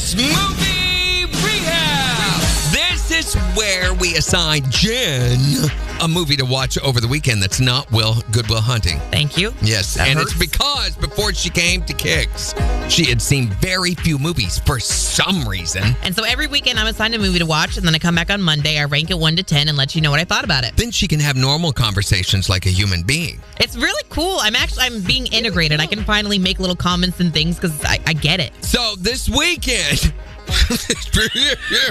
Jen's Movie Rehab. This is where we assign Jen a movie to watch over the weekend that's not Good Will Hunting. Thank you. Yes, that and hurts. it's because before she came to Kicks, she had seen very few movies for some reason. And so every weekend I'm assigned a movie to watch, and then I come back on Monday, I rank it 1 to 10 and let you know what I thought about it. Then she can have normal conversations like a human being. It's really cool. I'm being integrated. I can finally make little comments and things because I get it. So this weekend...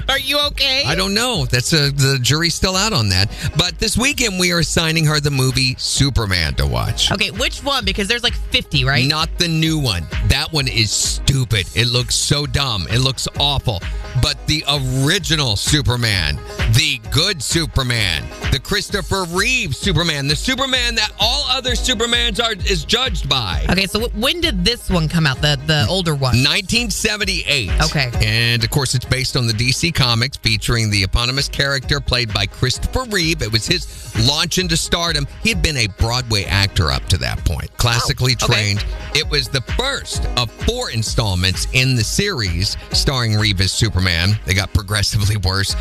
Are you okay? I don't know. The jury's still out on that. But this weekend, we are assigning her the movie Superman to watch. Okay, which one? Because there's like 50, right? Not the new one. That one is stupid. It looks so dumb. It looks awful. But the original Superman, the good Superman, the Christopher Reeve Superman, the Superman that all other Supermans is judged by. Okay, so when did this one come out, the older one? 1978. Okay. And, of course, it's based on the DC Comics featuring the eponymous character played by Christopher Reeve. It was his launch into stardom. He had been a Broadway actor up to that point, classically trained. It was the first of 4 installments in the series starring Reeve as Superman. They got progressively worse.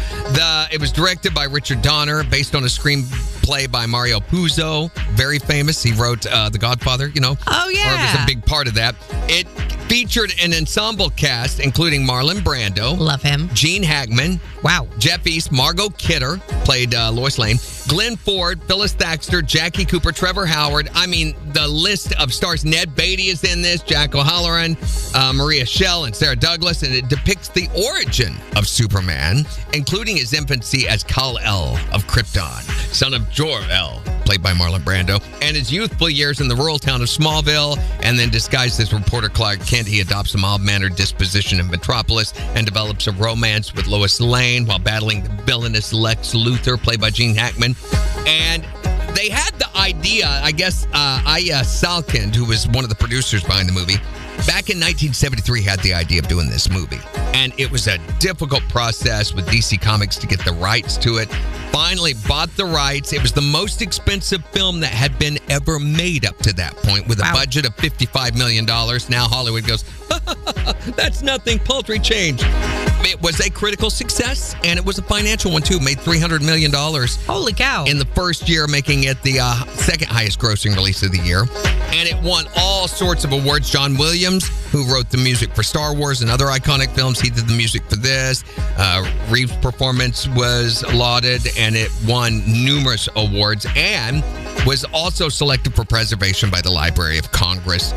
It was directed by Richard Donner, based on a screenplay by Mario Puzo, very famous. He wrote The Godfather, you know. Oh, yeah. Or it was a big part of that. It featured an ensemble cast, including Marlon Brando. Love him. Gene Hackman. Wow. Jeff East, Margot Kidder played Lois Lane. Glenn Ford, Phyllis Thaxter, Jackie Cooper, Trevor Howard. I mean, the list of stars. Ned Beatty is in this, Jack O'Halloran, Maria Schell, and Sarah Douglas. And it depicts the origin of Superman, including his infancy as Kal-El of Krypton, son of Jor-El, played by Marlon Brando, and his youthful years in the rural town of Smallville. And then disguised as reporter Clark Kent, he adopts a mild-mannered disposition in Metropolis and develops a romance with Lois Lane while battling the villainous Lex Luthor, played by Gene Hackman. And they had the idea, I guess, Aya Salkind, who was one of the producers behind the movie, back in 1973 had the idea of doing this movie. And it was a difficult process with DC Comics to get the rights to it. Finally bought the rights. It was the most expensive film that had been ever made up to that point, with a budget of $55 million. Now Hollywood goes, that's nothing, paltry change. It was a critical success, and it was a financial one, too. Made $300 million. Holy cow. In the first year, making it the second highest grossing release of the year. And it won all sorts of awards. John Williams, who wrote the music for Star Wars and other iconic films, he did the music for this. Reeve's performance was lauded, and it won numerous awards and was also selected for preservation by the Library of Congress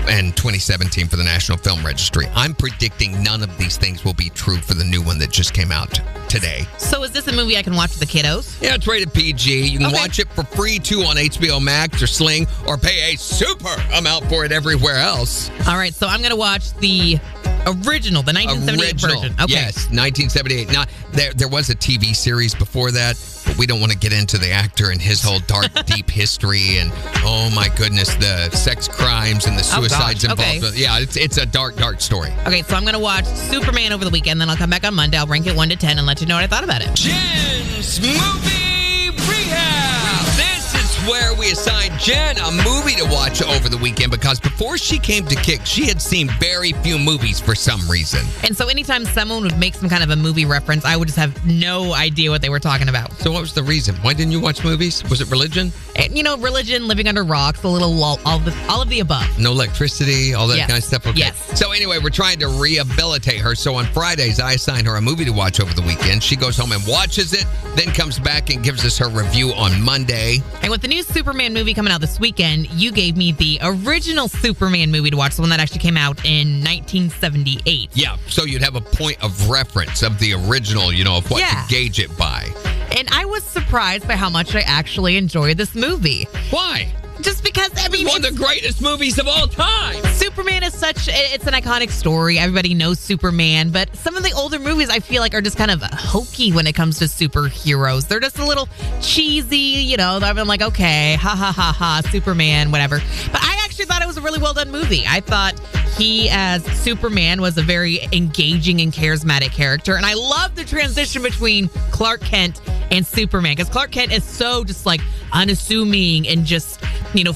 in 2017 for the National Film Registry. I'm predicting none of these things will be true for the new one that just came out today. So is this a movie I can watch with the kiddos? Yeah, it's rated PG. You can watch it for free, too, on HBO Max or Sling, or pay a super amount for it everywhere else. All right, so I'm going to watch the original, the 1978 version. Okay. Yes, 1978. Now, there was a TV series before that, but we don't want to get into the actor and his whole dark, deep history and, oh my goodness, the sex crimes and the suicides involved. Yeah, it's a dark, dark story. Okay, so I'm going to watch Superman over the weekend, then I'll come back on Monday. I'll rank it 1 to 10 and let you know what I thought about it. Jen's Movie Rehab. This is where we assign Jen a movie to watch over the weekend, because before she came to Kick, she had seen very few movies for some reason. And so anytime someone would make some kind of a movie reference, I would just have no idea what they were talking about. So what was the reason? Why didn't you watch movies? Was it religion? And, religion, living under rocks, a little all of the above. No electricity, all that kind of stuff? Okay. Yes. So anyway, we're trying to rehabilitate her. So on Fridays, I assign her a movie to watch over the weekend. She goes home and watches it, then comes back and gives us her review on Monday. And with the new Superman movie coming out this weekend, you gave me the original Superman movie to watch, the one that actually came out in 1978. Yeah, so you'd have a point of reference of the original, of what to gauge it by. And I was surprised by how much I actually enjoyed this movie. Why? Just because, it's one of the greatest movies of all time. Superman is it's an iconic story. Everybody knows Superman, but some of the older movies I feel like are just kind of hokey when it comes to superheroes. They're just a little cheesy, I'm like, okay, ha ha ha ha, Superman, whatever. But I actually thought it was a really well done movie. I thought he as Superman was a very engaging and charismatic character, and I love the transition between Clark Kent and Superman, because Clark Kent is so just like unassuming and just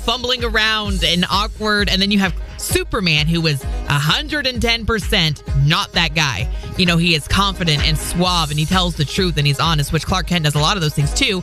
fumbling around and awkward, and then you have Superman, who was 110% not that guy. You know, he is confident and suave, and he tells the truth, and he's honest, which Clark Kent does a lot of those things too.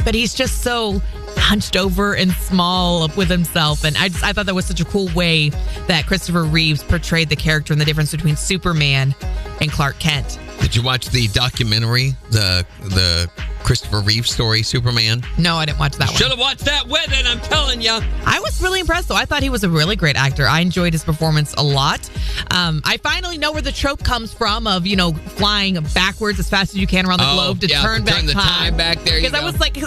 But he's just so hunched over and small with himself. And I thought that was such a cool way that Christopher Reeves portrayed the character and the difference between Superman and Clark Kent. Did you watch the documentary, the Christopher Reeve story, Superman? No, I didn't watch that one. Should have watched that with it, I'm telling you. I was really impressed, though. I thought he was a really great actor. I enjoyed his performance a lot. I finally know where the trope comes from of, you know, flying backwards as fast as you can around the globe to turn back the time back there. Because I was like,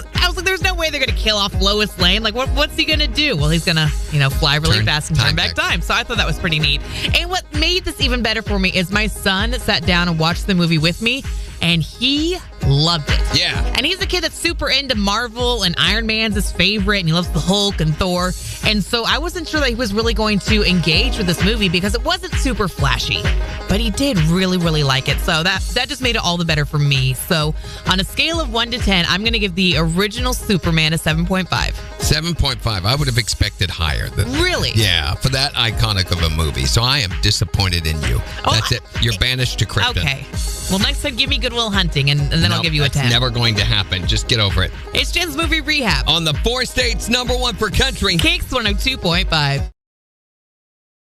there's no way they're going to kill off Lois Lane. Like, what's he going to do? Well, he's going to, you know, fly really fast and turn back time. So I thought that was pretty neat. And what made this even better for me is my son sat down and watched the movie with me, and he loved it. Yeah. And he's a kid that's super into Marvel, and Iron Man's his favorite, and he loves the Hulk and Thor. And so I wasn't sure that he was really going to engage with this movie because it wasn't super flashy. But he did really, really like it. So that just made it all the better for me. So on a scale of 1 to 10, I'm going to give the original Superman a 7.5. 7.5. I would have expected higher than that. Really? Yeah, for that iconic of a movie. So I am disappointed in you. That's it. You're banished to Krypton. Okay. Well, next time, give me Good Will Hunting, and then I'll give you a 10. That's never going to happen. Just get over it. It's Jen's Movie Rehab. On the 4 states, #1 for country. Kicks 102.5.